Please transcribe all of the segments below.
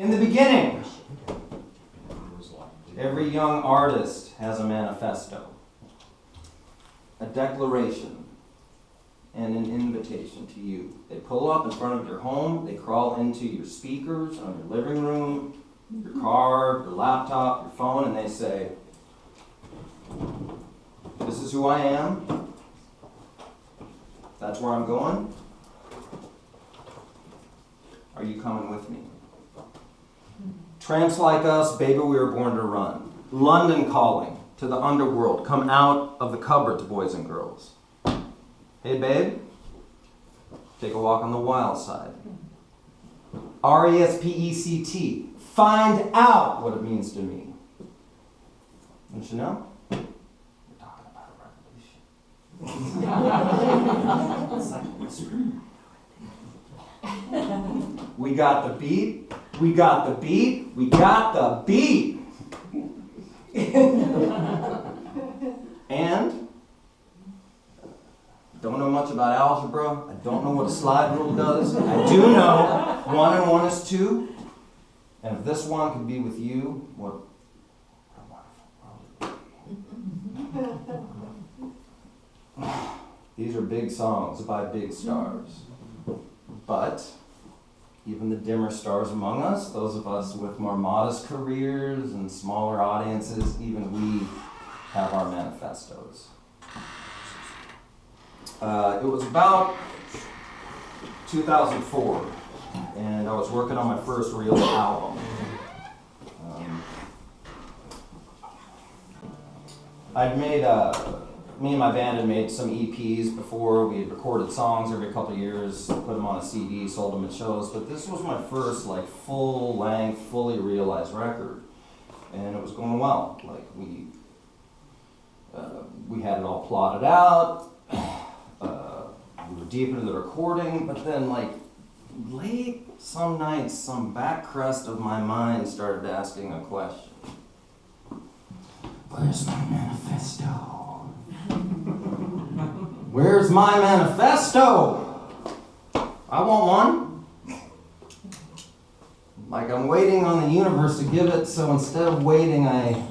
In the beginning, every young artist has a manifesto, a declaration, and an invitation to you. They pull up in front of your home, they crawl into your speakers on your living room, your car, your laptop, your phone, and they say, "This is who I am. That's where I'm going. Are you coming with me?" Tramps like us, baby, we were born to run. London calling to the underworld. Come out of the cupboards, boys and girls. Hey, babe, take a walk on the wild side. RESPECT. Find out what it means to me. Don't you know? We're talking about a revolution. It's like a whisper. We got the beat. We got the beat. We got the beat. And don't know much about algebra. I don't know what a slide rule does. I do know 1 and 1 is 2. And if this one could be with you, what a wonderful world. These are big songs by big stars. But even the dimmer stars among us, those of us with more modest careers and smaller audiences, even we have our manifestos. It was about 2004, and I was working on my first real album. Me and my band had made some EPs before. We had recorded songs every couple of years, put them on a CD, sold them at shows, but this was my first full-length, fully realized record, and it was going well. We had it all plotted out. We were deep into the recording, but then late some nights, some back crust of my mind started asking a question. Where's my manifesto? Where's my manifesto? I want one. I'm waiting on the universe to give it, so instead of waiting, I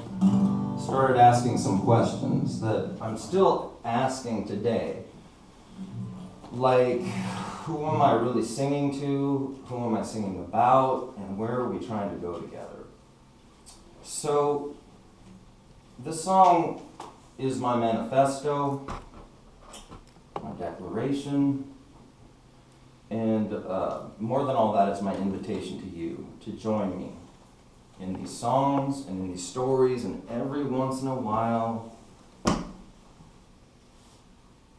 started asking some questions that I'm still asking today. Who am I really singing to? Who am I singing about? And where are we trying to go together? So, this song is my manifesto, my declaration, and more than all that, it's my invitation to you to join me in these songs and in these stories, and every once in a while,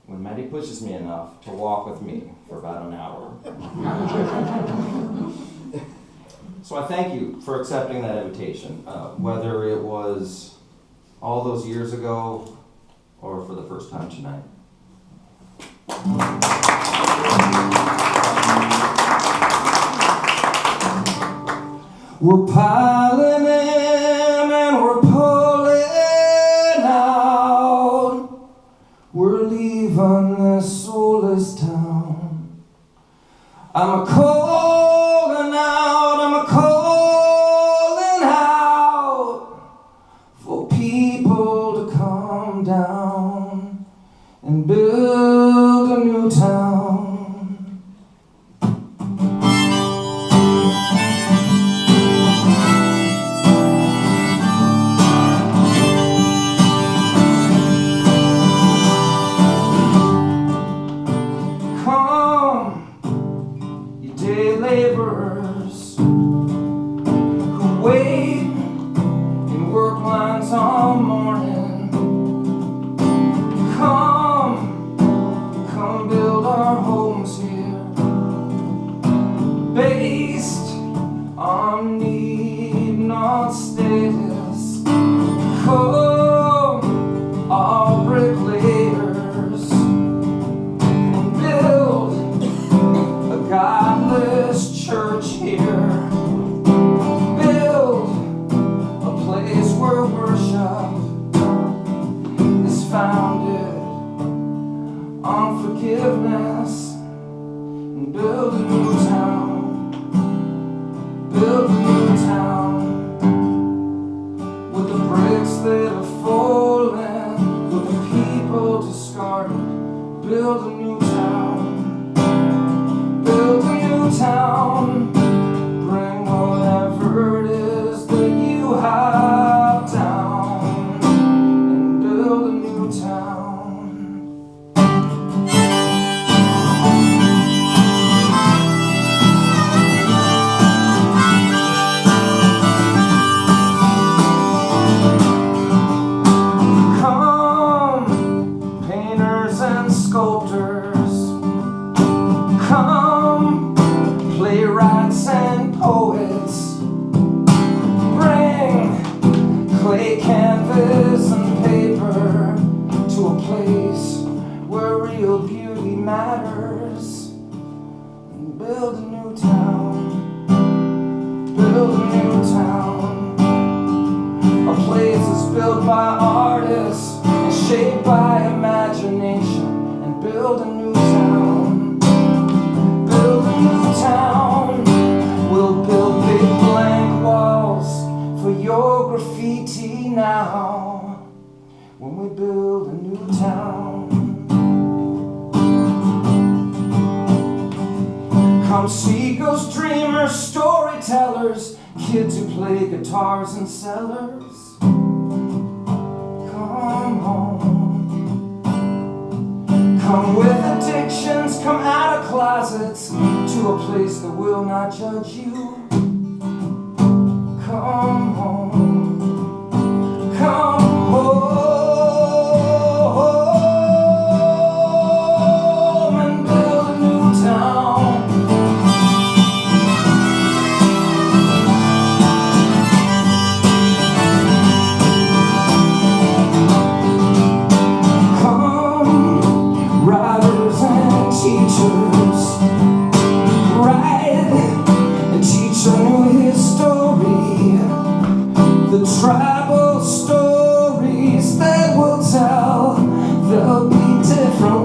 when Maddie pushes me enough to walk with me for about an hour. So I thank you for accepting that invitation, whether it was all those years ago or for the first time tonight. We're piling in and we're pulling out. We're leaving this soulless town. I'm a calling out for people to come down and build a new town. Laborers who wait in work lines all morning, come build our homes here, based on need, not status. Come, all bricklayers, and build a godless church here. Build a place where worship build a new town, build a new town, bring whatever it is that you have down, and build a new town. Sculptors, come, playwrights and poets, bring clay, canvas and paper to a place where real beauty matters, and build a new town, build a new town, a place that's built by artists and shaped by imagination. Build a new town, build a new town. We'll build big blank walls for your graffiti now, when we build a new town. Come see ghost dreamers, storytellers, kids who play guitars in cellars. Come home. Come with addictions, come out of closets, to a place that will not judge you. Come home, come home, and build a new town. Teachers, write and teach a new history, the tribal stories that we'll tell. There'll be different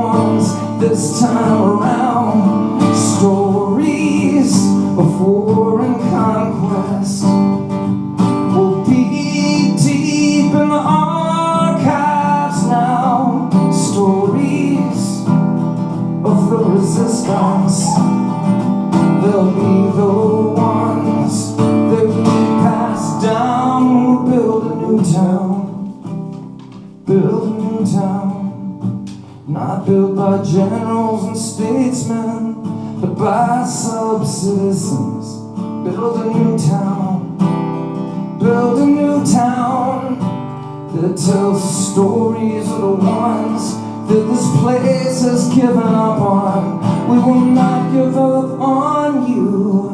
ones this time around. Stories of war and conquest will be deep in the archives now. Stories of the resistance, they'll be the ones that we pass down. We'll build a new town, build a new town, not built by generals and statesmen, but by sub-citizens. Build a new town, build a new town that tells the stories of the ones that this place has given up on. We will not give up on you.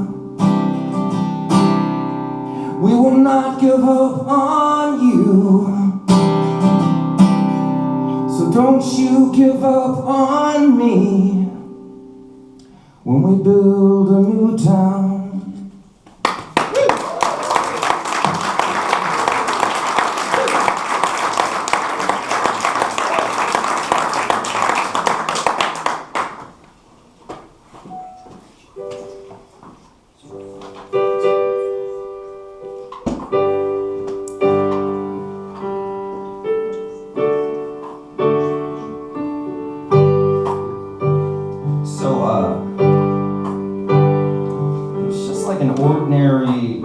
We will not give up on you. So don't you give up on me when we build a new town. Ordinary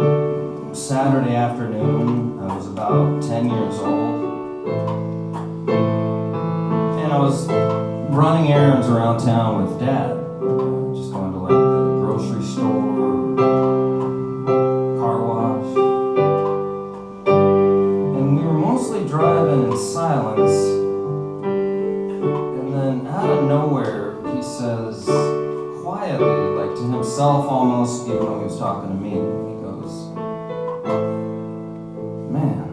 Saturday afternoon. I was about 10 years old, and I was running errands around town with Dad, just going to like the grocery store, car wash, and we were mostly driving in silence, and then out of nowhere he says quietly, like to himself almost, even though he was talking to me, he goes, "Man,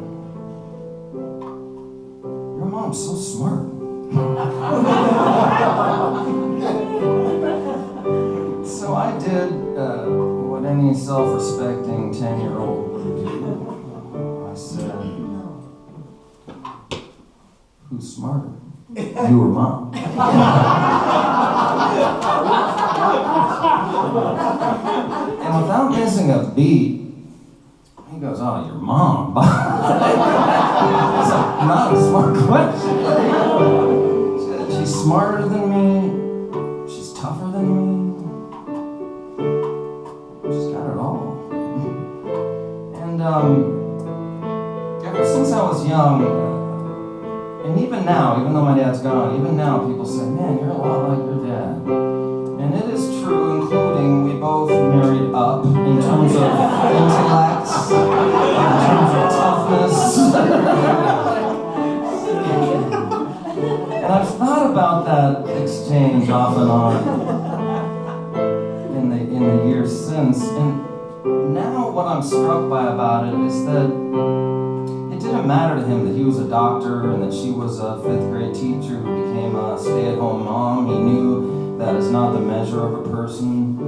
your mom's so smart." So I did what any self-respecting 10-year-old would do. I said, "Who's smarter, you or Mom?" And without missing a beat, he goes, "Oh, your mom." It's not a smart question. She's smarter than me, she's tougher than me. She's got it all. And ever since I was young, and even now, even though my dad's gone, even now people say, man, you're a lot like your dad. And it is true, including we both married up in terms of intellect, in terms of toughness. And I've thought about that exchange off and on in the years since. And now what I'm struck by about it is that it didn't matter to him that he was a doctor and that she was a 5th grade teacher who became a stay-at-home mom. He knew that is not the measure of a person.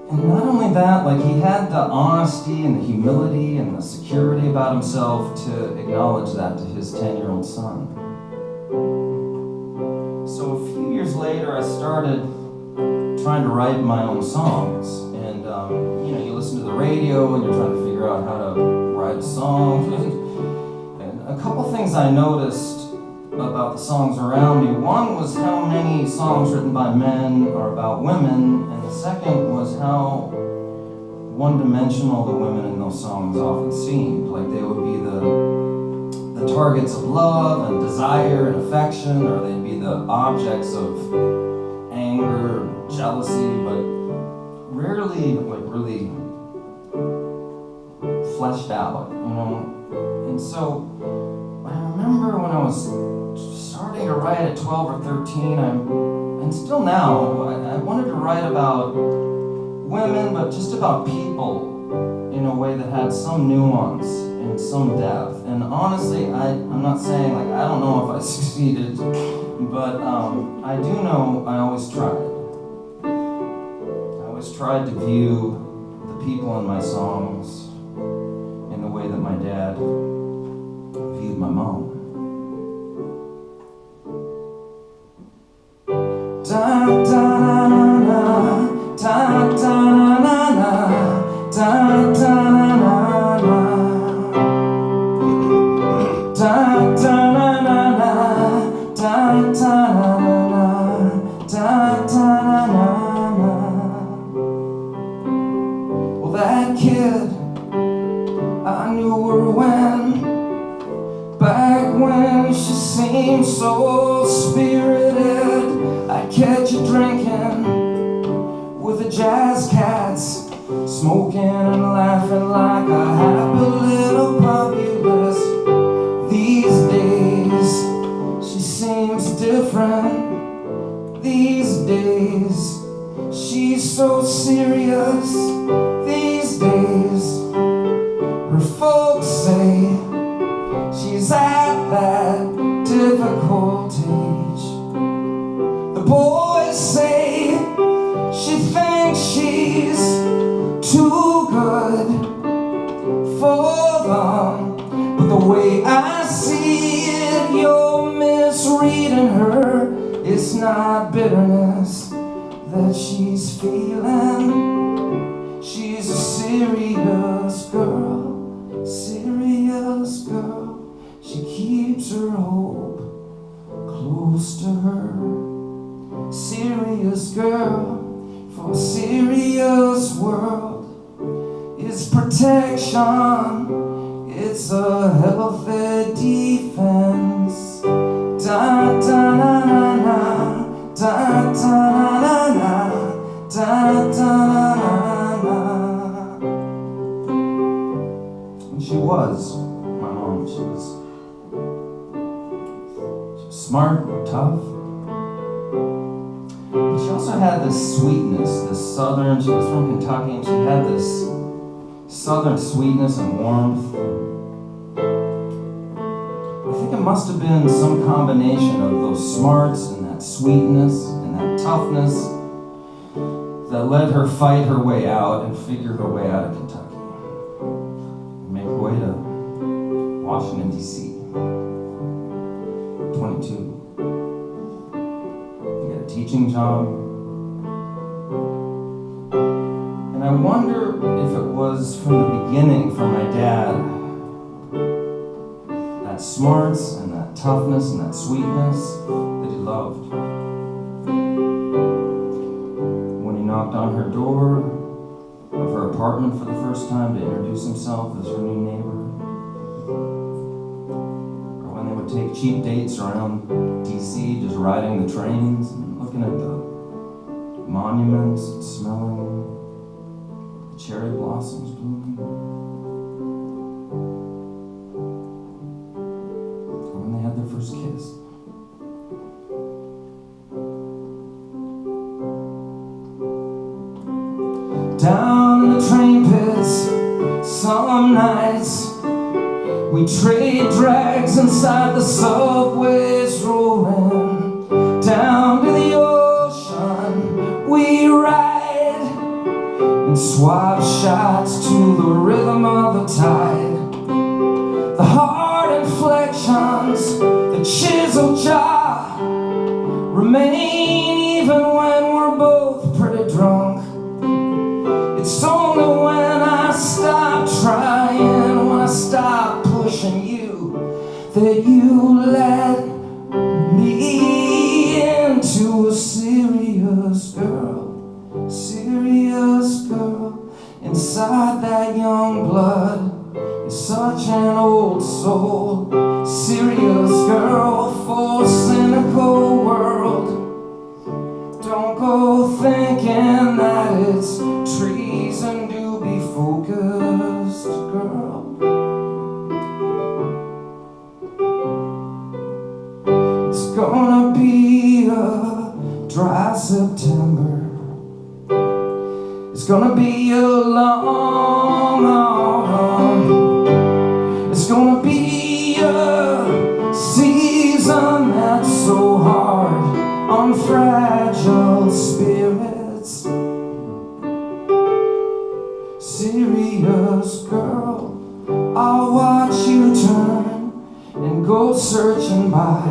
And not only that, like he had the honesty and the humility and the security about himself to acknowledge that to his 10-year-old son. So a few years later, I started trying to write my own songs. And you listen to the radio and you're trying to figure out how to write a song. And a couple things I noticed about the songs around me. One was how many songs written by men are about women, and the second was how one-dimensional the women in those songs often seemed. Like they would be the targets of love and desire and affection, or they'd be the objects of anger, jealousy, but rarely like really fleshed out, And so I remember when I was starting to write at 12 or 13, and still now, I wanted to write about women, but just about people in a way that had some nuance and some depth. And honestly, I'm not saying, like, I don't know if I succeeded, but I do know I always tried. I always tried to view the people in my songs in the way that my dad viewed my mom. Da da na na, da da na na, da da na na, da da na na, da da na, da da na na. Well, that kid I knew her back when she seemed so spirited. I'd catch her drinking with the jazz cats, smoking and laughing like a happy little populace. These days, she seems different. These days, she's so serious. These days, her folks say she's at that difficult age. The boys say she thinks she's too good for them, but the way I see it, you're misreading her. It's not bitterness that she's feeling. She's a serious girl, serious girl. She keeps her hope close to her. Serious girl for a serious world. It's protection, it's a healthy defense. Da da na na na, da da na na, da da na na. And she was my mom. She was smart, tough. But she also had this sweetness, this southern, she was from Kentucky, and she had this southern sweetness and warmth. I think it must have been some combination of those smarts and that sweetness and that toughness that let her fight her way out and figure her way out of Kentucky and make her way to Washington, D.C. 22. Teaching job. And I wonder if it was from the beginning for my dad, that smarts and that toughness and that sweetness, that he loved. When he knocked on her door of her apartment for the first time to introduce himself as her new neighbor, or when they would take cheap dates around DC, just riding the trains and looking at the monuments and smelling the cherry blossoms blooming, or when they had their first kiss. Down in the train pits, some nights we trade drags inside the subways rolling. Down to the ocean we ride and swap shots to the rhythm of the tide. The hard inflections, the chiseled jaw remain even when we're both pretty drunk. It's only when I stop trying, when I stop pushing you, that you let me into a serious girl. Inside that young blood is such an old soul. Serious girl for a cynical world. Don't go thinking that it's treason to be focused, girl. It's gonna be a dry September. It's gonna be a long, it's gonna be a season that's so hard on fragile spirits. Serious girl, I'll watch you turn and go searching by,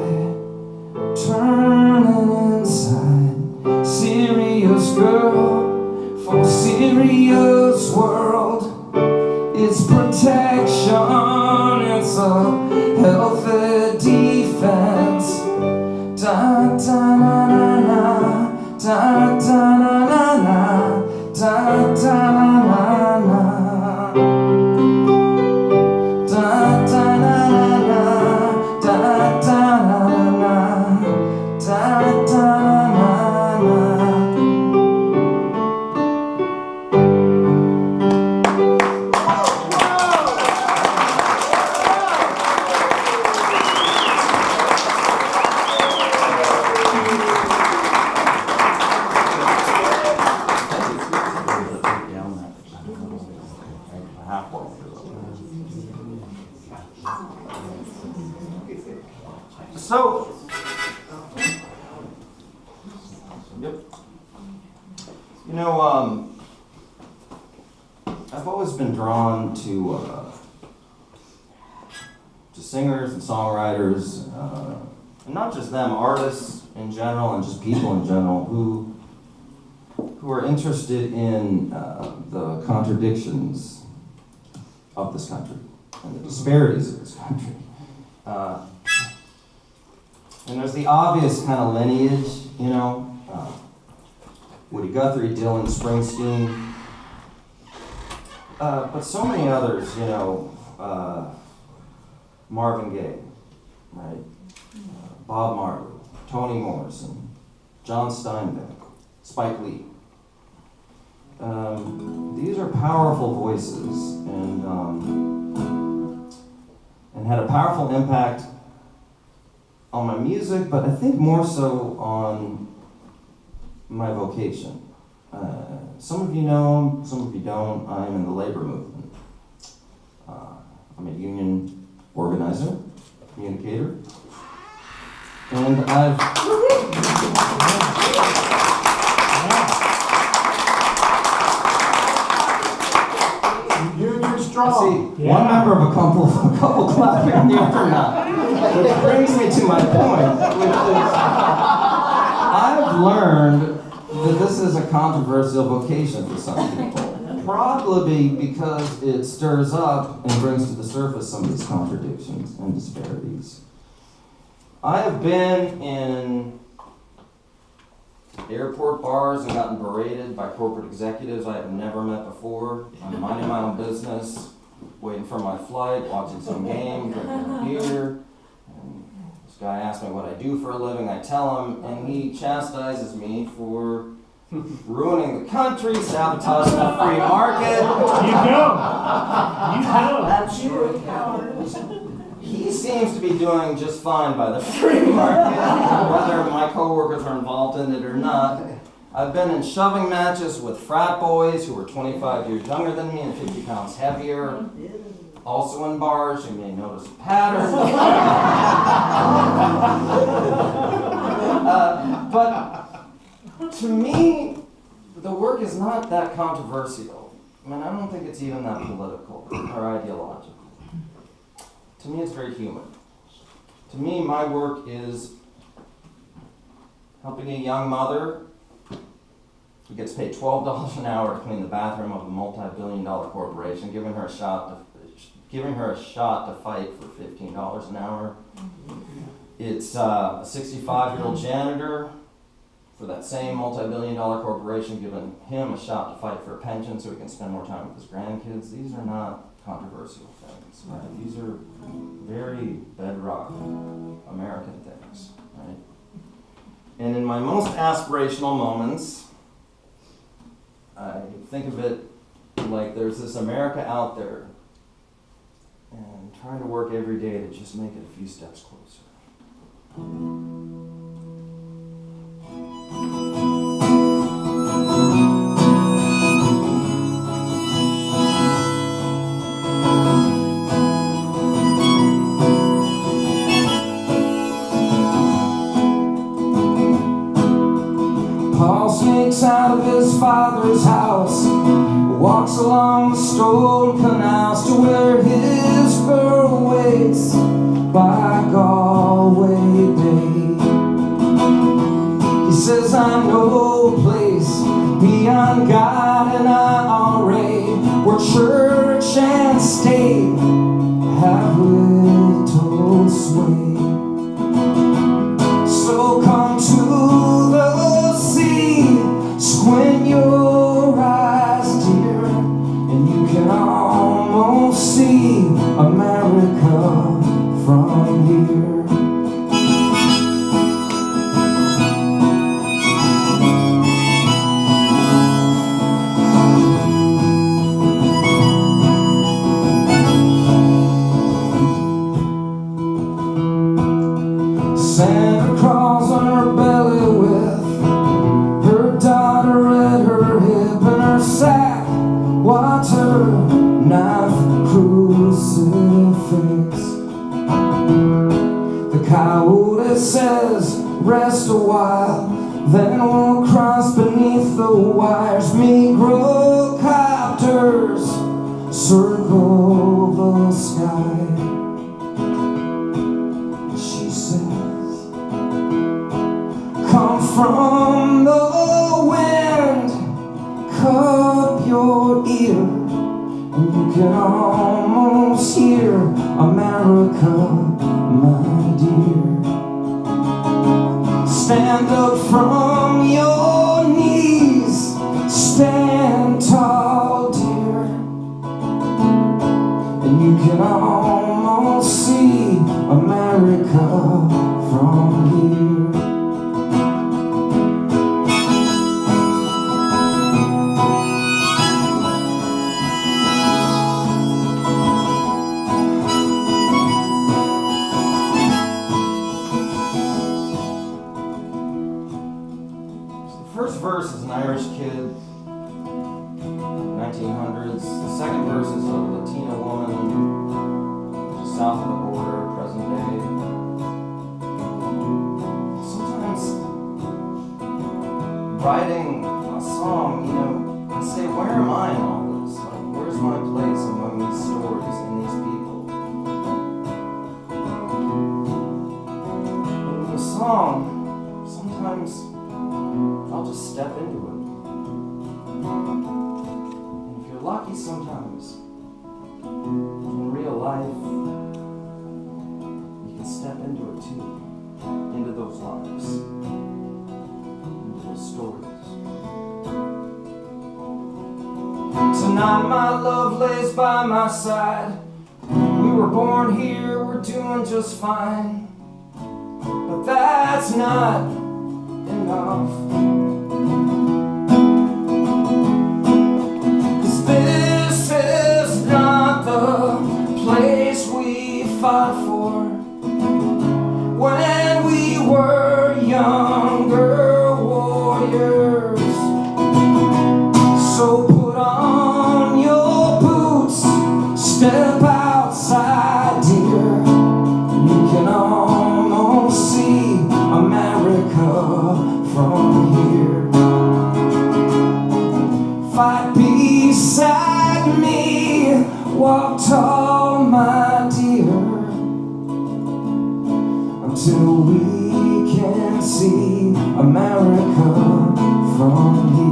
turning inside. Serious girl, for serious world, it's protection, it's a healthy defense. Da da na na na, da da na na na, da da na na na, da da na na na, da da na na, da da na na. So, yep. You know, I've always been drawn to singers and songwriters, and not just them, artists in general, and just people in general who are interested in the contradictions of this country and the disparities of this country. And there's the obvious kind of lineage, you know, Woody Guthrie, Dylan, Springsteen, but so many others, you know, Marvin Gaye, right? Bob Marley, Toni Morrison, John Steinbeck, Spike Lee. These are powerful voices and had a powerful impact on my music, but I think more so on my vocation. Some of you know, some of you don't. I am in the labor movement. I'm a union organizer, communicator, and I've... Union strong. See, one member of a couple clapping and the other not. Which brings me to my point, which is I've learned that this is a controversial vocation for some people. Probably because it stirs up and brings to the surface some of these contradictions and disparities. I have been in airport bars and gotten berated by corporate executives I have never met before. I'm minding my own business, waiting for my flight, watching some game, drinking a beer. And this guy asks me what I do for a living. I tell him, and he chastises me for ruining the country, sabotaging the free market. You go. That's you. He seems to be doing just fine by the free market, whether my coworkers are involved in it or not. I've been in shoving matches with frat boys who were 25 years younger than me and 50 pounds heavier. Also in bars, you may notice a pattern. But to me, the work is not that controversial. I mean, I don't think it's even that political or ideological. To me, it's very human. To me, my work is helping a young mother who gets paid $12 an hour to clean the bathroom of a multi-billion-dollar corporation, giving her a shot to fight for $15 an hour. It's a 65-year-old janitor for that same multi-billion-dollar corporation, giving him a shot to fight for a pension so he can spend more time with his grandkids. These are not controversial things, right? These are very bedrock American things, right? And in my most aspirational moments, I think of it like there's this America out there and trying to work every day to just make it a few steps closer. Paul sneaks out of his father's house, walks along the stone canals to where his girl waits by Galway Bay. He says, I know a place beyond God and IRA where church and state have little sway. So come to the sea, squint your eyes, dear, and you can almost see America from here. Santa crawls on her belly with her daughter at her hip and her sack, water, knife, crucifix. The coyote says, rest a while, then we'll cross beneath the wires. Negro copters circle the sky. She says, come from the wind, cup your ear, and you can almost hear America, my dear. Stand up from your knees, stand tall, dear, and you can almost see America from here. First verse is an Irish kid, 1900s. The second verse is a Latina woman, just south of the border, present day. Sometimes writing a song, I say, where am I in all this? Like, where's my place among these stories and these people? And in the song, sometimes I'll just step into it. And if you're lucky sometimes, in real life, you can step into it too. into those lives, into those stories. Tonight my love lays by my side. We were born here, we're doing just fine. But that's not enough. 'Cause this is not the place we fought for when we were younger warriors. So put on your boots, step outside, dear. You can almost see America from here. Fight beside me, walk tall, my dear, until we can see America from here.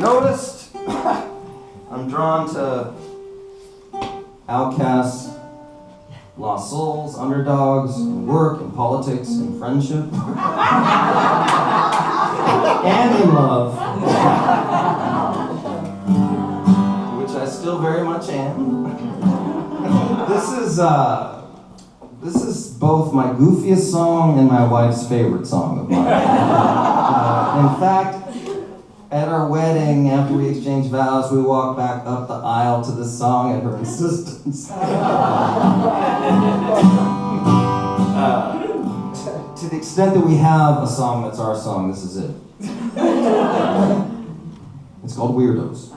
Noticed, I'm drawn to outcasts, lost souls, underdogs, in work, in politics, in friendship, and in love, which I still very much am. This is both my goofiest song and my wife's favorite song of mine. In fact, at our wedding, after we exchanged vows, we walked back up the aisle to this song at her insistence. To the extent that we have a song that's our song, this is it. It's called Weirdos.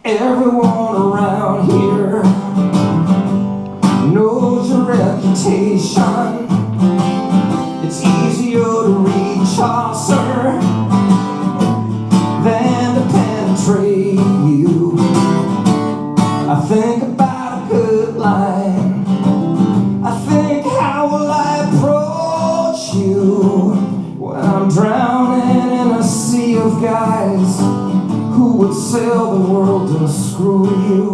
Everyone around here knows your reputation. It's easier to read Chaucer than to penetrate you. I think about a good line. I think, how will I approach you when I'm drowning in a sea of guys who would sell the world and screw you?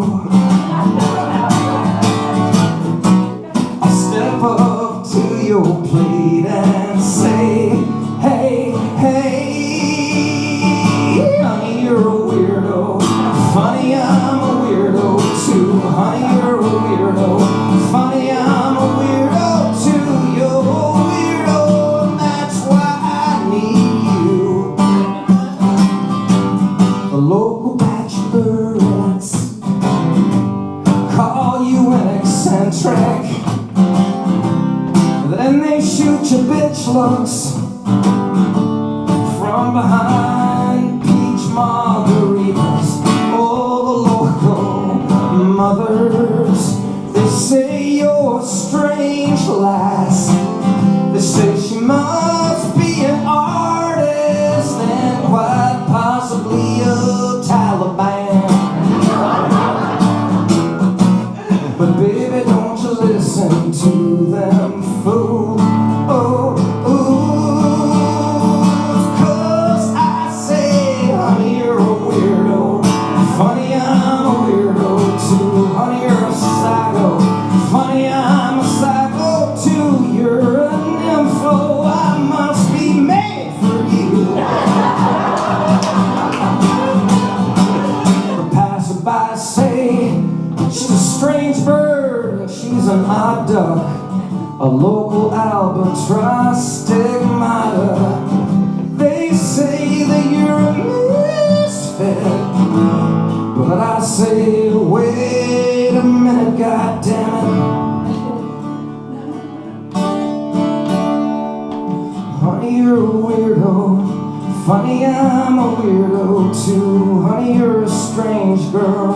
I'll step up to your plate and say, hey, hey, honey, you're a weirdo. Funny, I'm a weirdo too. Honey, you're a weirdo. Funny, I'm a weirdo too. You're a weirdo, and that's why I need you. The local bachelorettes call you an eccentric. Then they shoot your bitch looks from behind peach margaritas. Oh, the local mothers, they say you're a strange lass. They say she must be an artist and quite possibly a Taliban. But baby, don't you listen to them fools. Oh, ooh, 'cause I say, honey, you're a weirdo. Funny, I'm a weirdo too. Honey, you're a psycho. Funny, I'm a psycho too. You're a nympho. I must be made for you. The passerby say she's a strange bird. She's an odd duck, a local albatross stigmata. They say that you're a misfit, but I say, wait a minute, goddammit. Honey, you're a weirdo. Funny, I'm a weirdo too. Honey, you're a strange girl.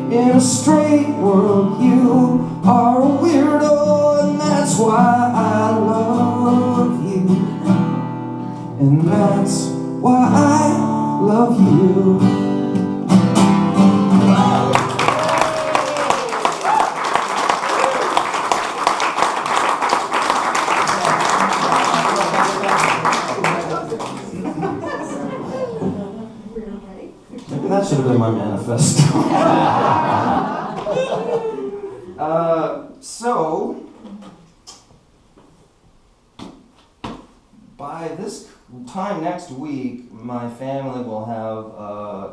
In a straight world, you are a weirdo, and that's why I love you. and that's why I love you. Maybe that should have been my manifesto. So, by this time next week, my family will have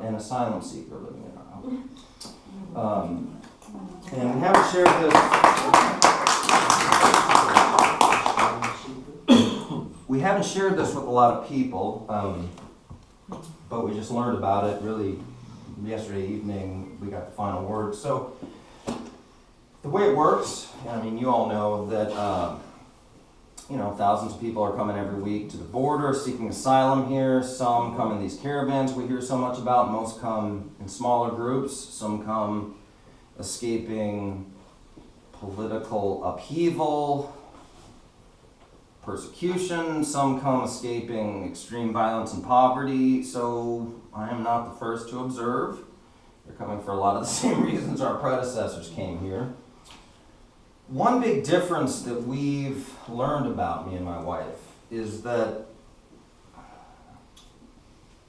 an asylum seeker living in our house. And we haven't shared this. We haven't shared this with a lot of people, but we just learned about it really yesterday evening. We got the final word. So, the way it works, I mean, you all know that. Thousands of people are coming every week to the border seeking asylum here. Some come in these caravans we hear so much about. Most come in smaller groups. Some come escaping political upheaval, persecution. Some come escaping extreme violence and poverty. So I am not the first to observe. They're coming for a lot of the same reasons our predecessors came here. One big difference that we've learned about, me and my wife, is that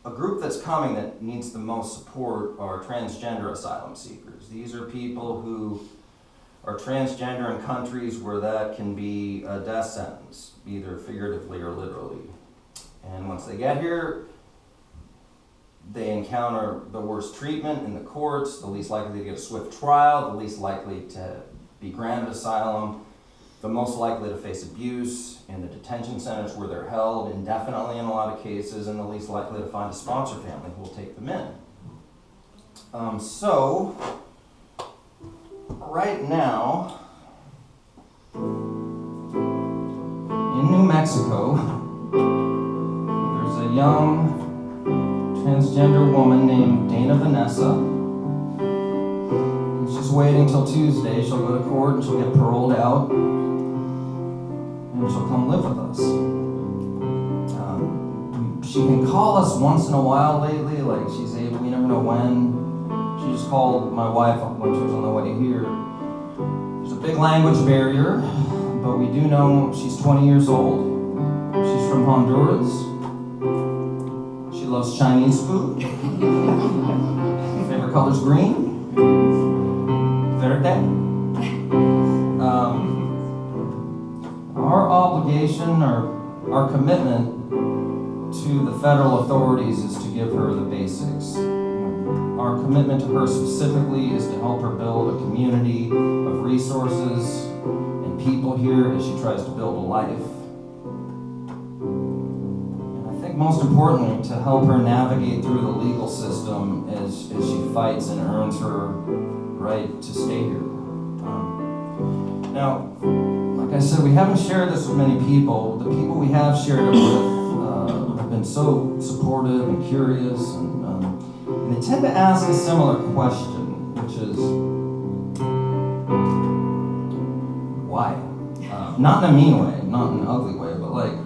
a group that's coming that needs the most support are transgender asylum seekers. These are people who are transgender in countries where that can be a death sentence, either figuratively or literally. And once they get here, they encounter the worst treatment in the courts, the least likely to get a swift trial, the least likely to be granted asylum, the most likely to face abuse in the detention centers where they're held indefinitely in a lot of cases, and the least likely to find a sponsor family who will take them in. So, right now, in New Mexico, there's a young transgender woman named Dana Vanessa. She's waiting till Tuesday. She'll go to court and she'll get paroled out, and she'll come live with us. She can call us once in a while lately, like she's able, we never know when. She just called my wife when she was on the way here. There's a big language barrier, but we do know she's 20 years old. She's from Honduras. She loves Chinese food. Favorite color's green. Verde. Our obligation, our commitment to the federal authorities is to give her the basics. Our commitment to her specifically is to help her build a community of resources and people here as she tries to build a life. And I think most importantly, to help her navigate through the legal system as she fights and earns her right to stay here. Now, like I said, we haven't shared this with many people. The people we have shared it with have been so supportive and curious, and they tend to ask a similar question, which is, why? Not in a mean way, not in an ugly way, but like,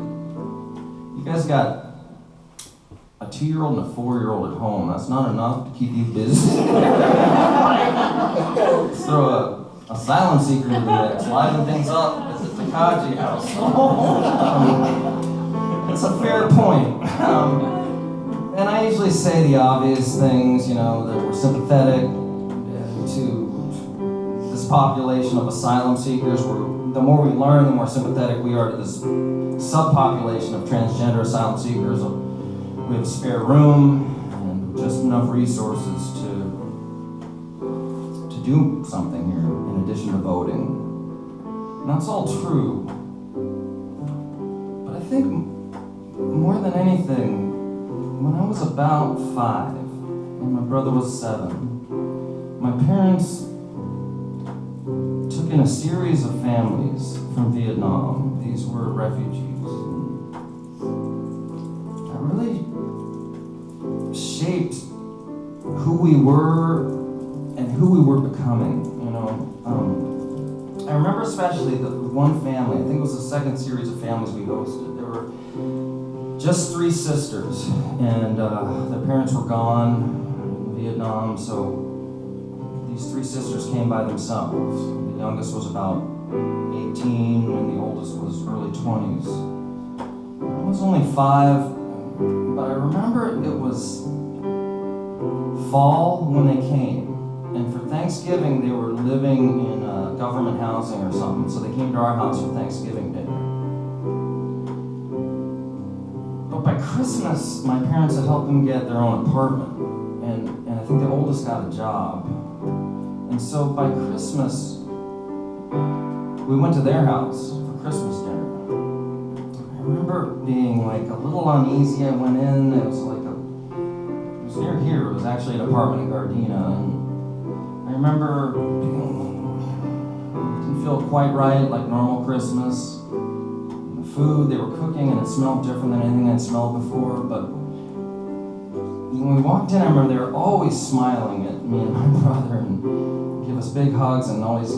you guys got a 2-year-old and a 4-year-old at home. That's not enough to keep you busy. Let's throw a asylum seeker into the mix, liven things up at the Tokaji house. It's a fair point. And I usually say the obvious things, that we're sympathetic to this population of asylum seekers. The more we learn, the more sympathetic we are to this subpopulation of transgender asylum seekers. We have spare room and just enough resources to do something here in addition to voting. And that's all true. But I think more than anything, when I was about 5 and my brother was 7, my parents took in a series of families from Vietnam. These were refugees. That really shaped who we were and who we were becoming, I remember especially the one family, I think it was the second series of families we hosted. They were just 3 sisters, and their parents were gone in Vietnam, so these 3 sisters came by themselves. The youngest was about 18, and the oldest was early 20s. I was only 5, but I remember it was fall when they came, and for Thanksgiving they were living in government housing or something, so they came to our house for Thanksgiving dinner. But by Christmas, my parents had helped them get their own apartment, and I think the oldest got a job. And so by Christmas, we went to their house for Christmas dinner. I remember being like a little uneasy. I went in, it was near here, it was actually an apartment in Gardena, and I remember it didn't feel quite right, like normal Christmas. The food they were cooking, and it smelled different than anything I'd smelled before, but when we walked in, I remember they were always smiling at me and my brother, and give us big hugs, and always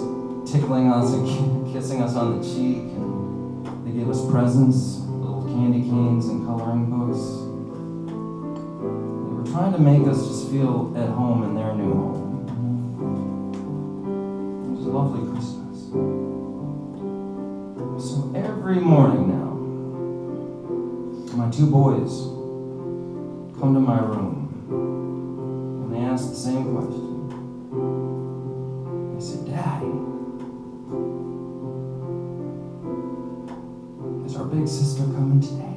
tickling us and kissing us on the cheek, and they gave us presents, little candy canes and coloring books. They were trying to make us just feel at home in their new home. It was a lovely Christmas. So every morning now, my 2 boys come to my room, and they ask the same question. They say, "Daddy, is our big sister coming today?"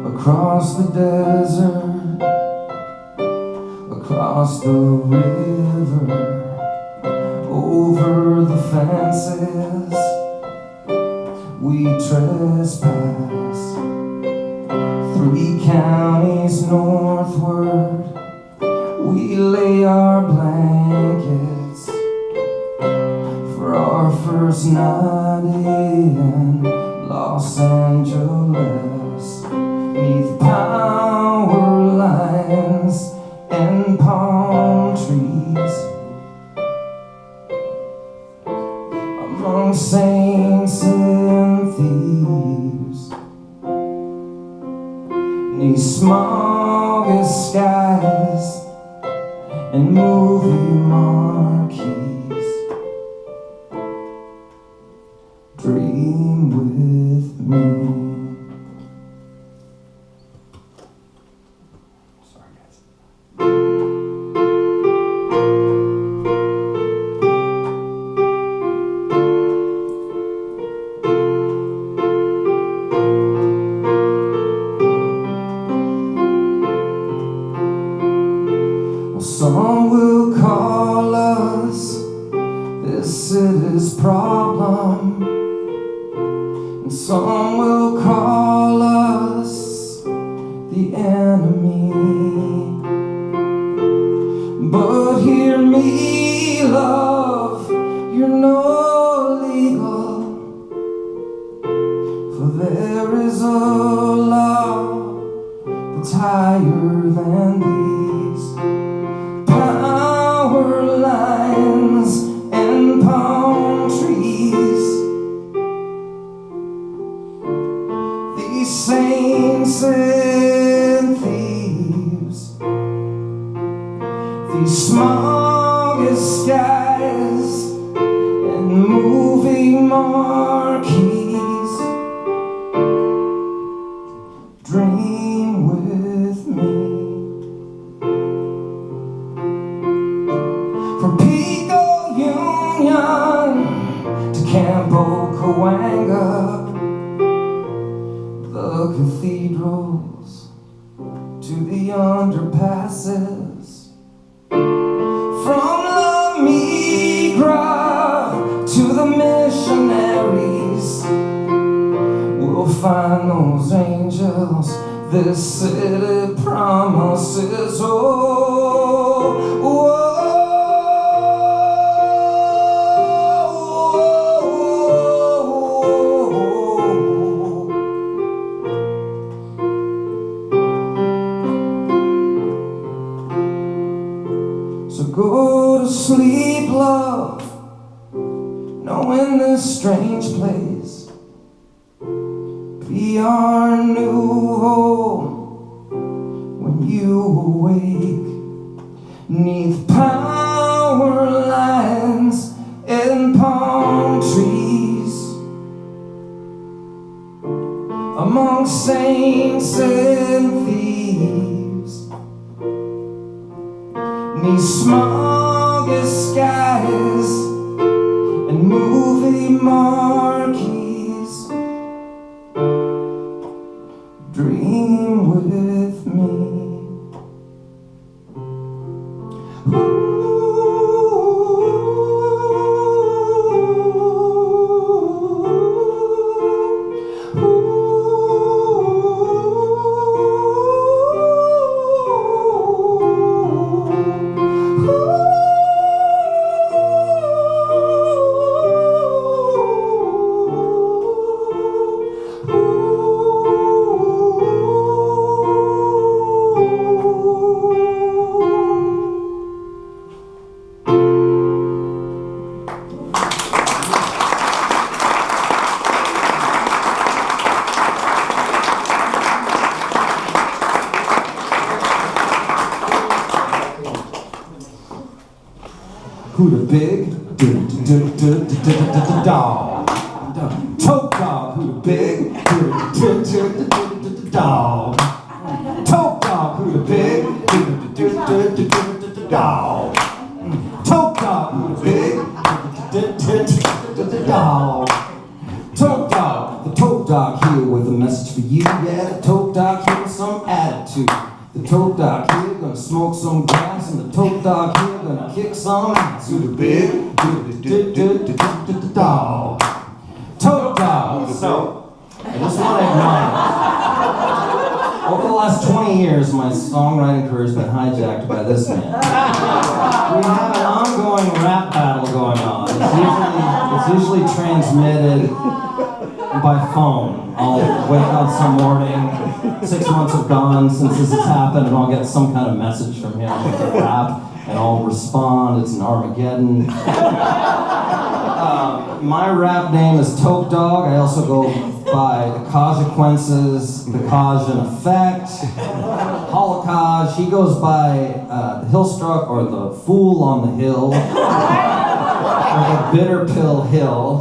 Across the desert, across the river, over the fences, we trespass. 3 counties northward, we lay our blankets for our first night in Los Angeles. 'Neath power lines and palm trees, among saints and thieves, 'neath smoggy skies and movie marquees, dream with me. Some will call us this city's problem, and some will call us the enemy. But hear me, love, you're no legal, for there is a law that's higher than these power lines and palm trees. These saints and thieves, these smoggy skies and moving marquees, dream with me. From Pico Union to Campo Cahuenga, the cathedrals to the underpasses, from La Migra to the missionaries, we'll find those angels this city promises. Oh, oh, oh. sleep, love, knowing this strange place be our new home when you awake, 'neath power lines and palm trees, among saints and thieves, 'neath smoggy skies and movie marquees, dream with me. Who the big dog? Tote dog. Who the big dog? Tote dog. Who the big dog? Tote dog. Who the big dog? Tote dog. The tote dog here with a message for you. Yeah, the tote dog here with some attitude. The tote dog here gonna smoke some grass, and the tote dog here gonna kick some ass. Who the big dog? Tote dog. So, I just want to acknowledge, over the last 20 years, my songwriting career has been hijacked by this man. We have an ongoing rap battle going on. It's usually transmitted by phone. I'll wake up some morning, 6 months have gone since this has happened, and I'll get some kind of message from him with a rap, and I'll respond. It's an Armageddon. My rap name is Tote Dog. I also go by the Consequences, the Cause and Effect, Holocaust. He goes by the Hillstruck, or the Fool on the Hill, or the Bitter Pill Hill.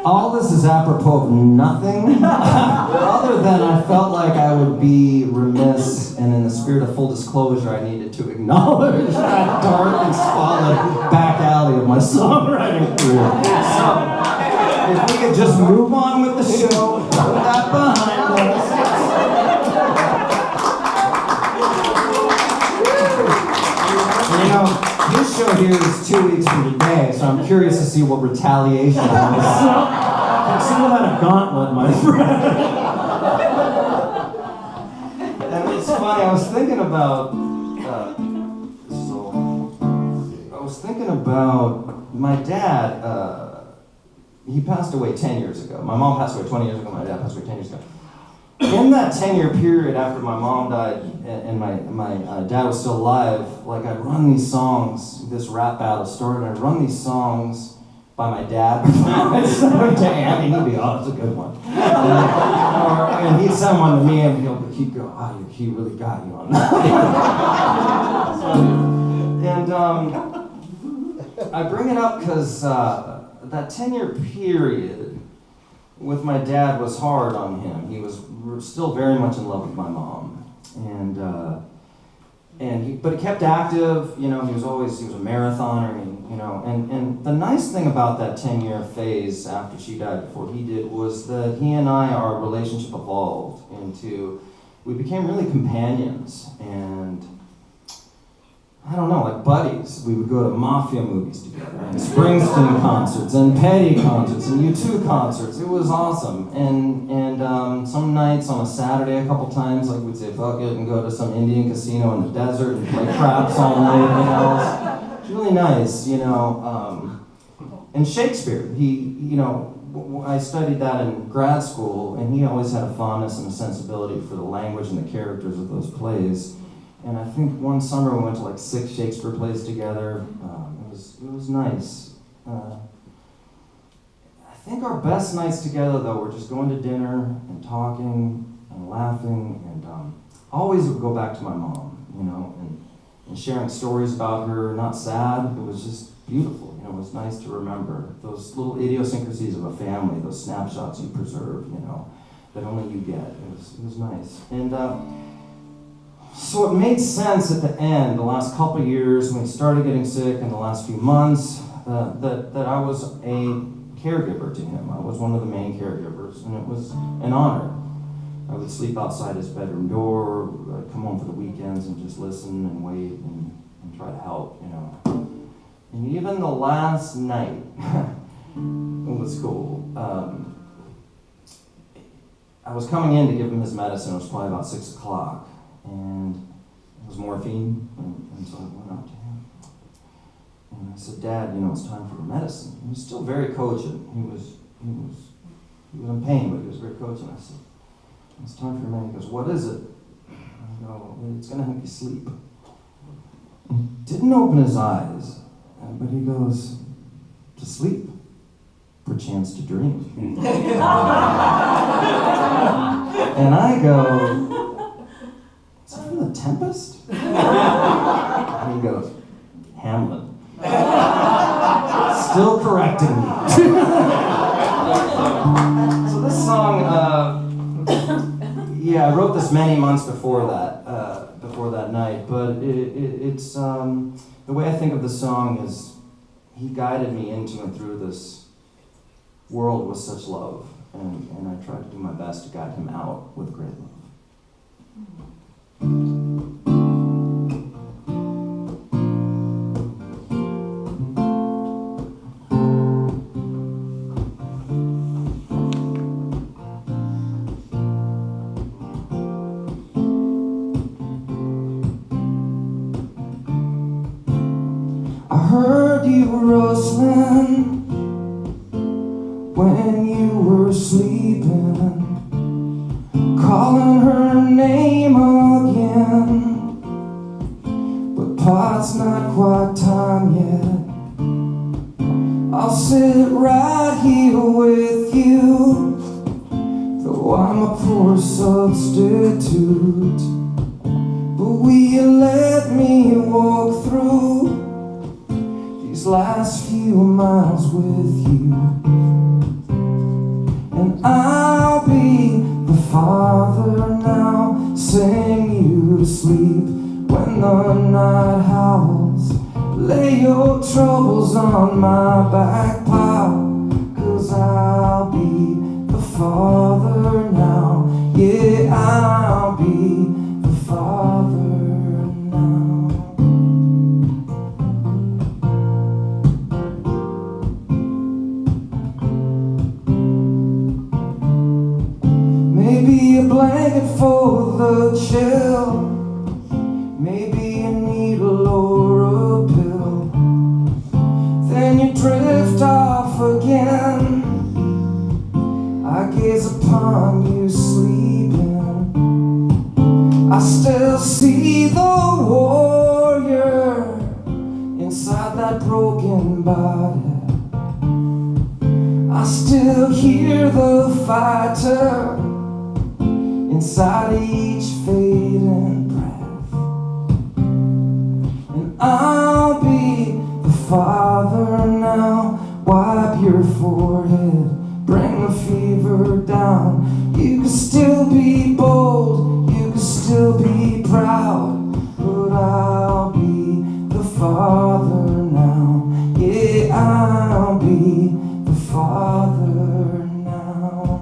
All this is apropos of nothing, other than I felt like I would be remiss, and in the spirit of full disclosure, I needed to acknowledge that dark and squalid back alley of my songwriting career. So, if we could just move on with the show, put that behind us. You know, this show here is 2 weeks from today, so I'm curious to see what retaliation is. Consider that a gauntlet, my friend. And it's funny, I was thinking about, my dad, he passed away 10 years ago. My mom passed away 20 years ago, my dad passed away 10 years ago. In that 10-year period after my mom died and my dad was still alive, like I'd run these songs, this rap battle started, I'd run these songs by my dad. I'd send them to Andy, he'd be, oh, it's a good one. And he'd send one to me, and he'd go, oh, he really got you on that. And I bring it up because that 10-year period with my dad was hard on him. He was still very much in love with my mom, but he kept active. You know, he was a marathoner, and the nice thing about that 10-year phase after she died, before he did, was that he and our relationship evolved into, we became really companions, and I don't know, like buddies. We would go to mafia movies together, and Springsteen concerts, and Petty concerts, and U2 concerts. It was awesome. And some nights on a Saturday, a couple times, like we'd say fuck it and go to some Indian casino in the desert and play craps all night. It's really nice, And Shakespeare, I studied that in grad school, and he always had a fondness and a sensibility for the language and the characters of those plays. And I think one summer we went to like 6 Shakespeare plays together. It was nice. I think our best nights together, though, were just going to dinner and talking and laughing, and always would go back to my mom, you know, and sharing stories about her. Not sad, it was just beautiful. You know, it was nice to remember those little idiosyncrasies of a family, those snapshots you preserve, you know, that only you get. It was nice. And so it made sense at the end, the last couple of years, when we started getting sick in the last few months, that I was a caregiver to him. I was one of the main caregivers, and it was an honor. I would sleep outside his bedroom door, I'd come home for the weekends and just listen and wait and try to help, you know. And even the last night, it was cool. I was coming in to give him his medicine. It was probably about 6 o'clock, and it was morphine, and so I went up to him. And I said, "Dad, you know, it's time for your medicine." He was still very cogent. He was in pain, but he was very cogent. I said, "It's time for your medicine." He goes, "What is it?" I go, "It's going to help you sleep." He didn't open his eyes, but he goes, "To sleep, perchance to dream." And I go, "Is that from The Tempest?" And he goes, "Hamlet." Still correcting me. So this song, I wrote this many months before that night, but it's the way I think of the song is he guided me into and through this world with such love, and I tried to do my best to guide him out with great love. I heard you rustling when you were sleeping, calling her name again, but pot's not quite time yet. I'll sit right here with you, though I'm a poor substitute. But will you let me walk through these last few miles with you? And I'll be the father now, sing you to sleep when the night howls. Lay your troubles on my back pile, 'cause I'll be the father now. Yeah, I'll be the father now. Maybe a blanket for the chill, maybe a needle or a pill. Then you drift off again. I gaze upon you sleeping. I still see the warrior inside that broken body. I still hear the fighter inside each fading breath. And I'll be the father now. Wipe your forehead, bring the fever down. You can still be bold, you can still be proud, but I'll be the father now. Yeah, I'll be the father now.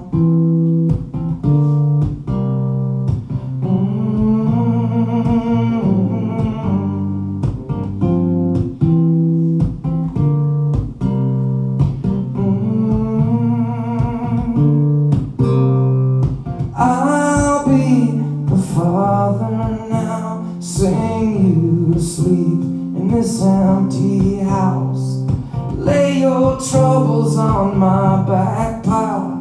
I'll be the father now, sing you to sleep in this empty house. Lay your troubles on my back pile,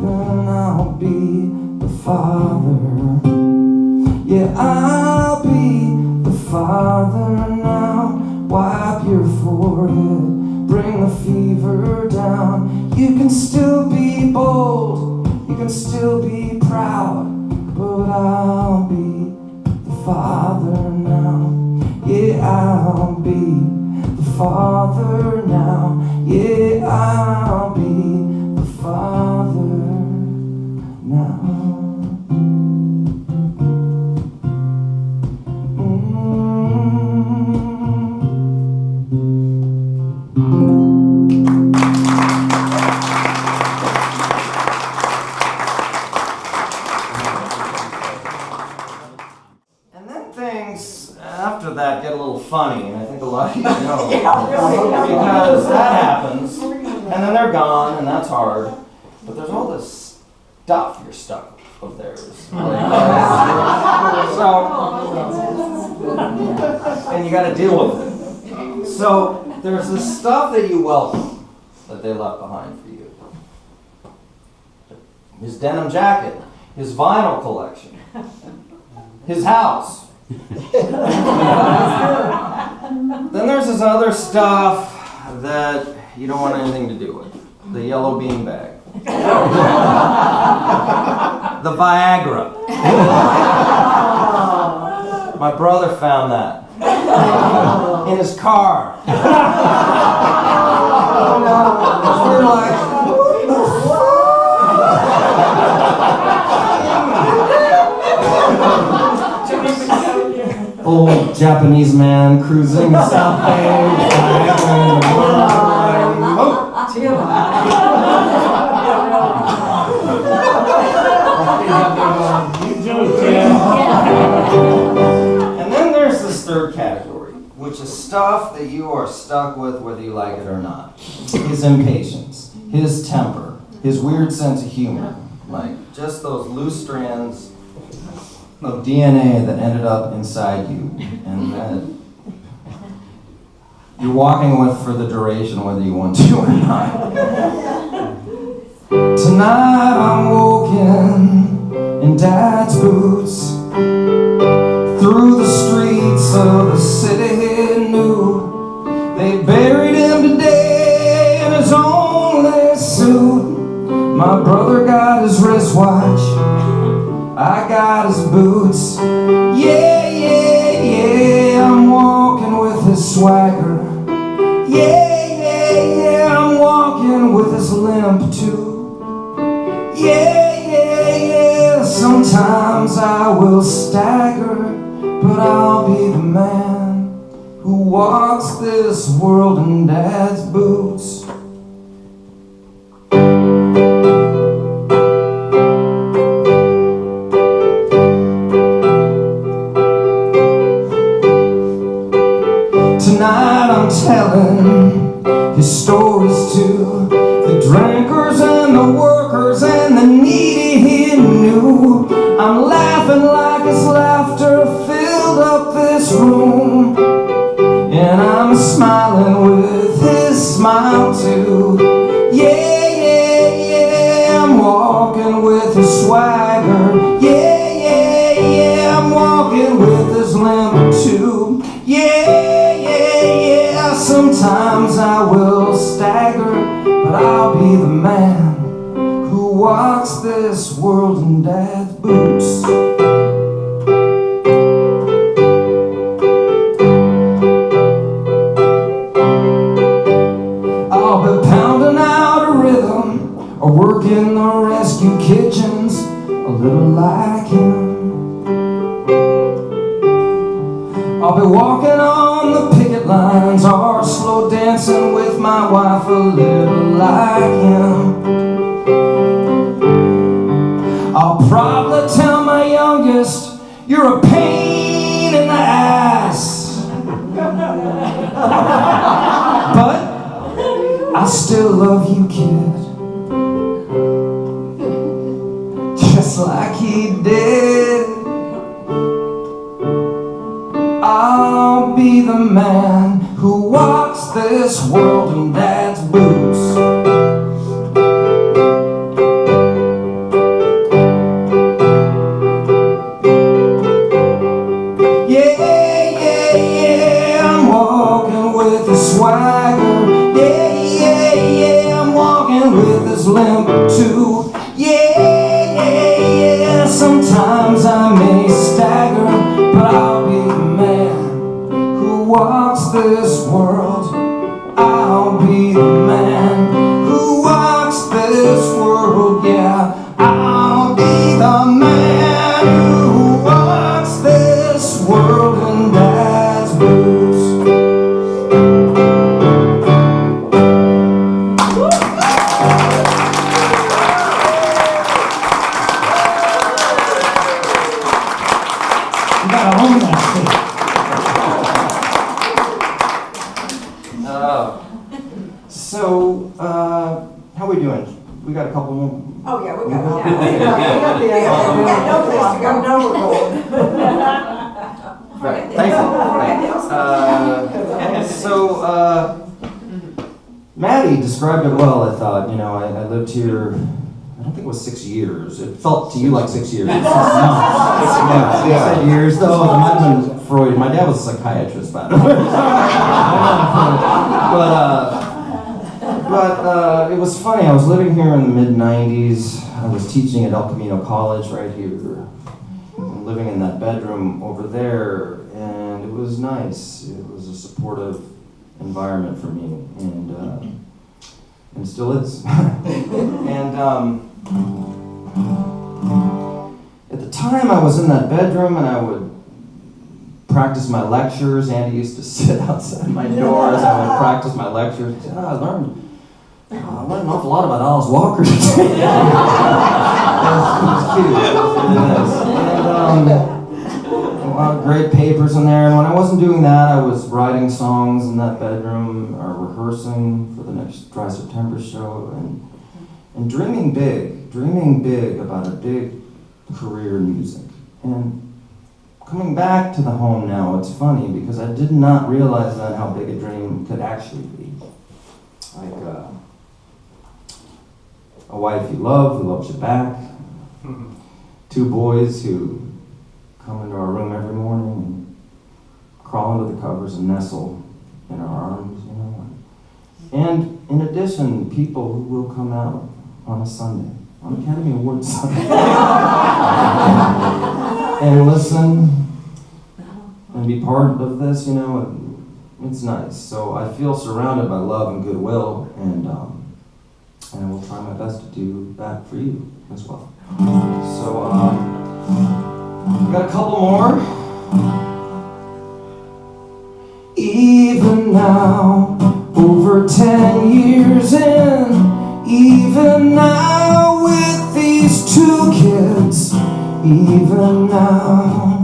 then I'll be the father. Yeah, I'll be Father, now wipe your forehead, bring the fever down. You can still be bold, you can still be proud, but I'll be the father now. Yeah, I'll be the father now. Yeah, I'll be the father now. Things after that get a little funny, and I think a lot of you know. Because that happens, and then they're gone, and that's hard. But there's all this stuff you're stuck of theirs. And you got to deal with it. So there's this stuff that you welcome that they left behind for you. His denim jacket, his vinyl collection, his house. Then there's this other stuff that you don't want anything to do with. The yellow bean bag. The Viagra. My brother found that in his car. We're like, what the fuck? Old Japanese man cruising the South Bay. And then there's this third category, which is stuff that you are stuck with whether you like it or not. His impatience, his temper, his weird sense of humor, like just those loose strands of DNA that ended up inside you and that you're walking with for the duration whether you want to or not. Tonight I'm walking in Dad's boots through the streets of the city nude. They buried him today in his only suit. My brother got his wristwatch, I got his boots. Yeah, yeah, yeah, I'm walking with his swagger. Yeah, yeah, yeah, I'm walking with his limp too. Yeah, yeah, yeah, sometimes I will stagger, but I'll be the man who walks this world in Dad's boots. Tonight I'm telling his stories to the drinkers and the workers and the needy he knew. I'm laughing like his laughter filled up this room, and I'm smiling with his smile too. Yeah, yeah, yeah, I'm walking with his swagger. Yeah, yeah, yeah, I'm walking with his limp too. Yeah, yeah, yeah, sometimes I will stagger, but I'll be the man who walks this world in Dad's boots. I'll be pounding out a rhythm or working the rescue kitchens a little like him. I'll be walking on the picket lines or slow dancing with my wife a little like him. I'll probably tell my youngest, you're a pain in the ass. But I still love you, kid, just like he did. I'll be the man who walks this world in Dad's boots. Yeah, yeah, limp too. Yeah, sometimes I may stagger, but I'll be the man who walks this world. I'll be the man who walks this world, yeah. I'll be the man who walks this world in dad's boots. You gotta own that shit. So, how we doing? We got a couple more. Oh, yeah, we got Yeah. we got no place to go, no, we're going. Right, thank you. Maddie described it well, I thought. You know, I lived here, I don't think it was 6 years. It felt to you like 6 years. No, 6 years, though. It might have been Freud. My dad was a psychiatrist, by the way. But it was funny. I was living here in the mid-90s. I was teaching at El Camino College right here. And living in that bedroom over there, and it was nice. It was a supportive environment for me, and still is. And at the time, I was in that bedroom, and I would practice my lectures. Andy used to sit outside my door as I would practice my lectures. I learned an awful lot about Alice Walker today. It was cute. And a lot of great papers in there. And when I wasn't doing that, I was writing songs in that bedroom, or rehearsing for the next Dry September show, and dreaming big about a big career in music. And coming back to the home now, it's funny because I did not realize then how big a dream could actually be. Like a wife you love, who loves you back. 2 boys who come into our room every morning and crawl under the covers and nestle in our arms, you know. And in addition, people who will come out on a Sunday, on Academy Awards Sunday, and listen and be part of this, you know. It's nice. So I feel surrounded by love and goodwill, and I will try my best to do that for you as well. So, we got a couple more. Even now, over 10 years in, even now with these 2 kids, even now,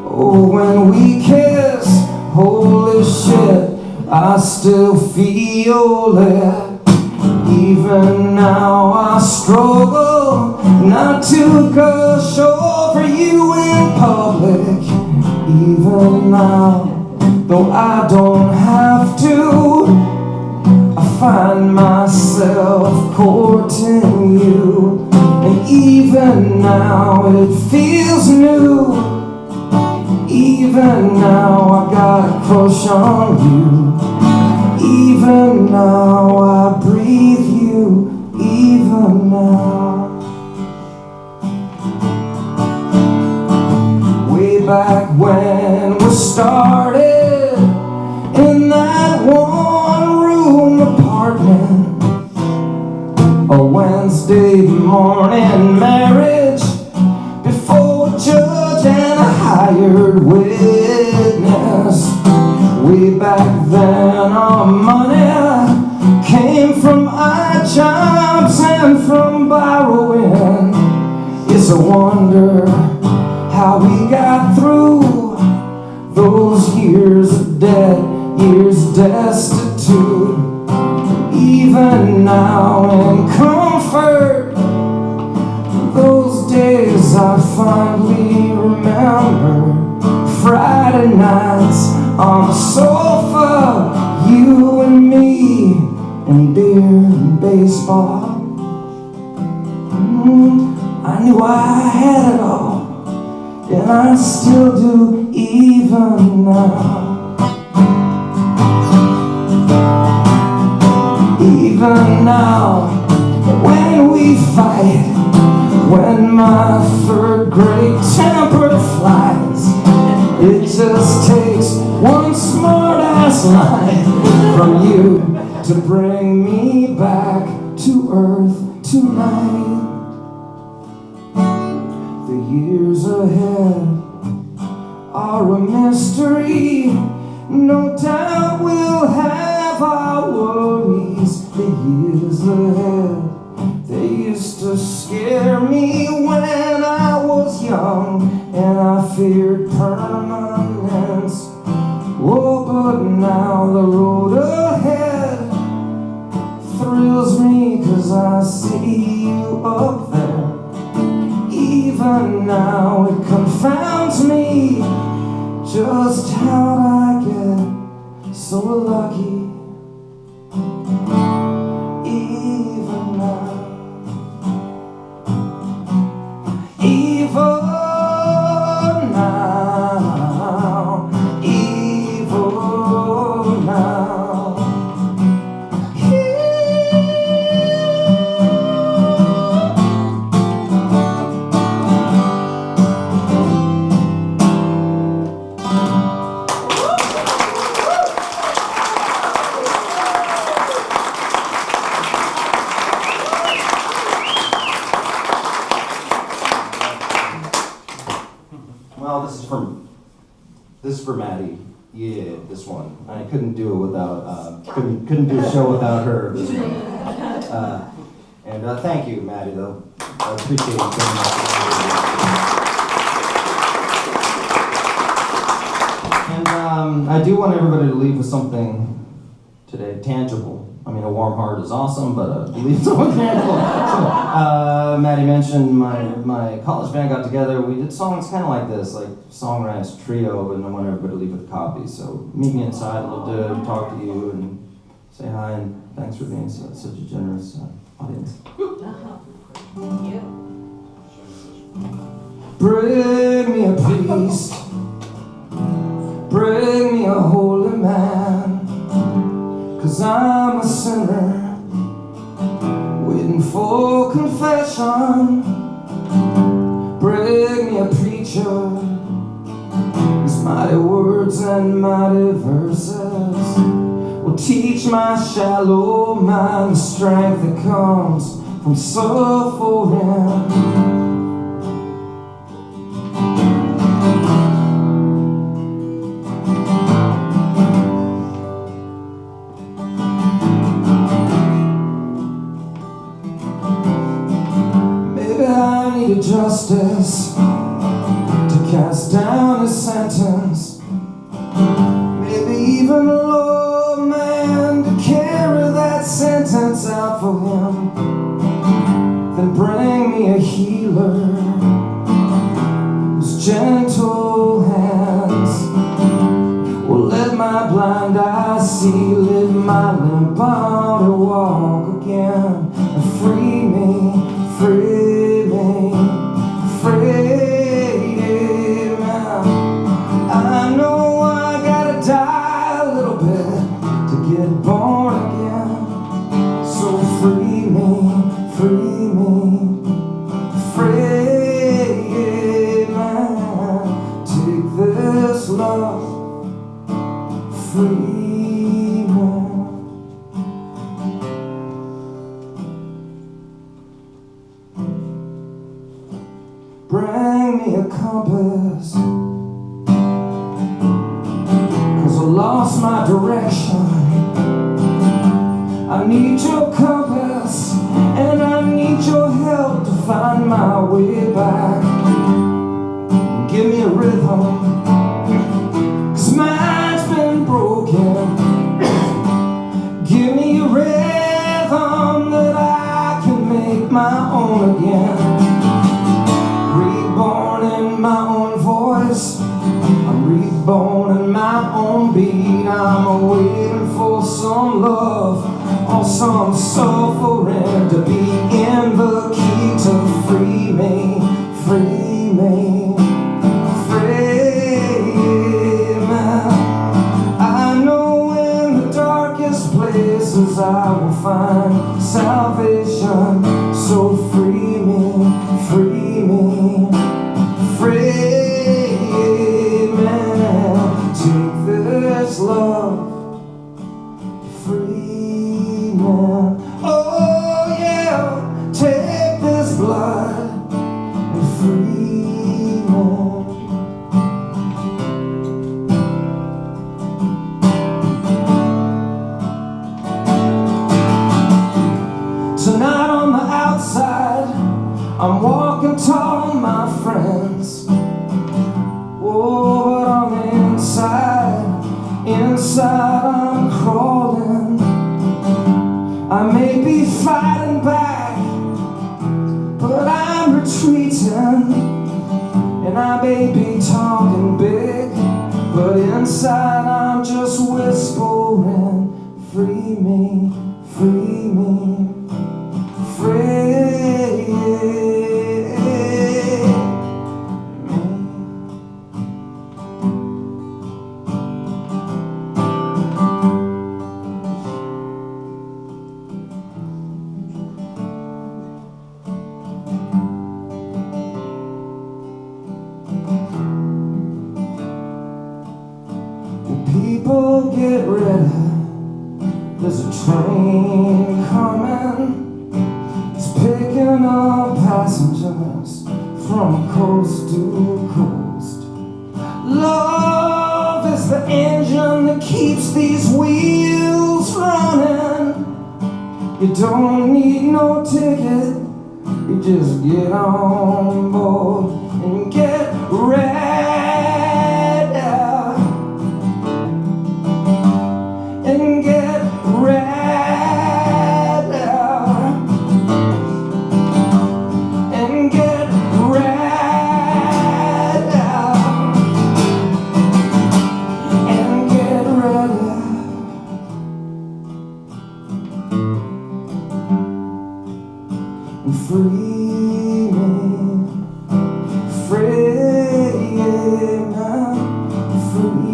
oh, when we kiss, holy shit, I still feel it. Even now I struggle not to gush over you in public. Even now, though I don't have to, I find myself courting you. And even now it feels new. Even now I got a crush on you. Even now I breathe you. Even now. Way back when we started in that 1-room apartment, a Wednesday morning marriage before a judge and a hired witness. Way back then our money came from odd jobs and from borrowing. It's a wonder how we got through those years of debt, years destitute. Even now in comfort, those days I fondly remember. Friday nights on the sofa, you and me, and beer and baseball. I knew I had it all, and I still do even now. Even now, when fight when my third grade temper flies. It just takes one smart ass line from you to bring me back to earth tonight. The years ahead are a mystery. No doubt we'll have our worries. The years ahead, they used to scare me when I was young and I feared permanence. Oh, but now the road ahead thrills me 'cause I see you up there. Even now it confounds me just how I get so lucky. Even now, even now, even now. Well, this is for Maddie. Yeah, this one. I couldn't do it without couldn't do a show without her. This one. And thank you, Maddie. Though I appreciate it very much. And I do want everybody to leave with something today tangible. I mean, a warm heart is awesome, but leave something tangible. So, Maddie mentioned my college band got together. We did songs kind of like this, like songwriters trio, and I want everybody to leave with a copy. So meet me inside. I'd love to talk to you and say hi, and thanks for being such a generous audience. Thank you. Bring me a priest, bring me a holy man, 'cause I'm a sinner waiting for confession. Bring me a preacher, his mighty words and mighty verses will teach my shallow mind the strength that comes from suffering. Justice to cast down his sentence, maybe even a lawman to carry that sentence out for him. Then bring me a healer whose gentle hands will let my blind eyes see, let my limp body walk again, and free me, free me. I know I gotta die a little bit to get born again. So free me, free me, free man. Take this love, free man. Bring me a compass, 'cause I lost my direction. I need your compass, and I need your help to find my way back. Give me a rhythm, 'cause mine's been broken. Give me a rhythm that I can make my own again. Reborn in my own voice, I'm reborn in my own beat. I'm waiting for some love or some suffering to be in the key to free me, free me, free me. I know in the darkest place places I will find salvation. So free me, free me, free man. Take this love, free man. Oh yeah, take this blood and free man. Tonight on the outside, I'm walking tall, my friends. Oh, but on the inside, inside I'm crawling. I may be fighting back, but I'm retreating. And I may be talking big, but inside I'm just whispering, free me, free me. People get ready, there's a train coming. It's picking up passengers from coast to coast. Love is the engine that keeps these wheels running. You don't need no ticket, you just get on board and get ready. And get ready. And get ready. And get ready. And free me, free man, free me.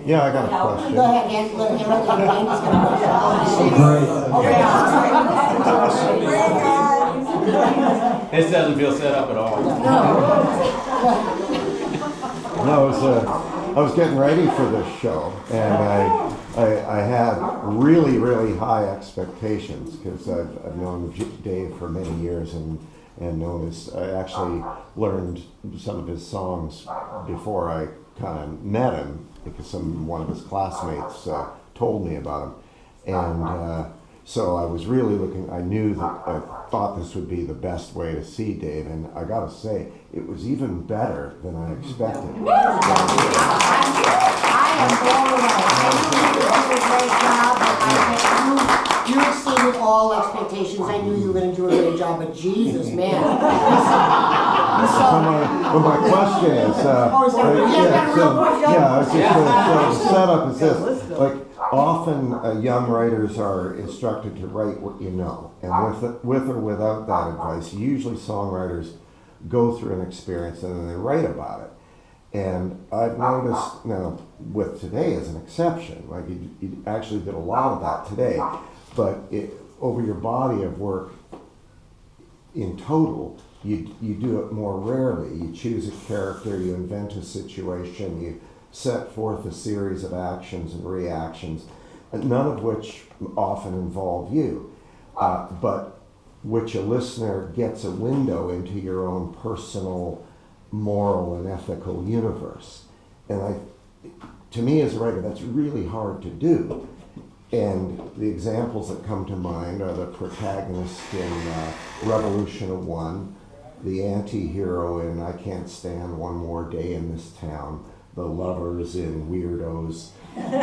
Yeah, I got a question. Go ahead, Andy. Andy's got a question. This doesn't feel set up at all. No, I was getting ready for this show, and I had really, really high expectations because I've known Dave for many years and known his. I actually learned some of his songs before I kind of met him because one of his classmates told me about him, and so I was really looking. I thought this would be the best way to see Dave, and I got to say, it was even better than I expected. I am blown away. I knew you were doing a great job, but you exceeded all expectations. I knew you were going to do a great job, but Jesus, man. But my question is, the setup is this: like, often young writers are instructed to write what you know, and with or without that advice, usually songwriters go through an experience and then they write about it. And I've noticed now, with today as an exception, like you actually did a lot of that today, but over your body of work in total, you do it more rarely. You choose a character, you invent a situation, set forth a series of actions and reactions, none of which often involve you, but which a listener gets a window into your own personal, moral, and ethical universe. And to me as a writer, that's really hard to do. And the examples that come to mind are the protagonist in Revolution of One, the anti-hero in I Can't Stand One More Day in This Town, the lovers in Weirdos, and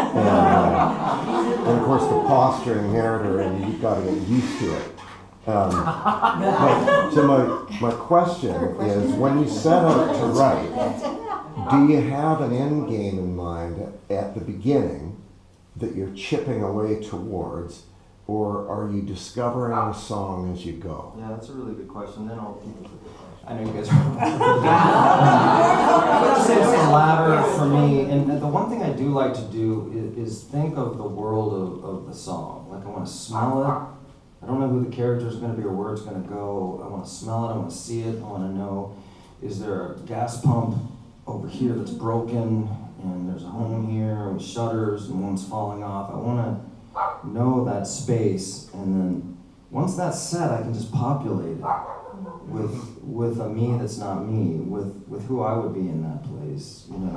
of course the posturing narrator in You've Got to Get Used to It. So my question is, when you set out to write, do you have an end game in mind at the beginning that you're chipping away towards, or are you discovering a song as you go? Yeah, that's a really good question. Then I know you guys are. I would say it's the latter for me. And the one thing I do like to do is think of the world of the song. Like I want to smell it. I don't know who the character is going to be or where it's going to go. I want to smell it. I want to see it. I want to know, is there a gas pump over here that's broken? And there's a home here with shutters and one's falling off. I want to know that space, and then once that's set, I can just populate it with a me that's not me, with who I would be in that place. You know,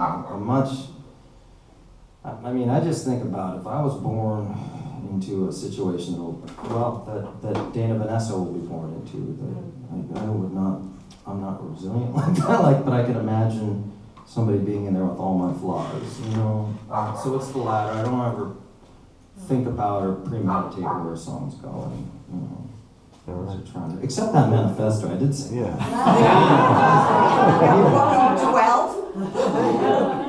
I just think about if I was born into a situation that Dana Vanessa will be born into, that I'm not resilient like that, but I can imagine somebody being in there with all my flaws, you know? So it's the latter. I don't ever think about or premeditate where songs go, and, you know. Except that manifesto, I did say. Yeah. 12?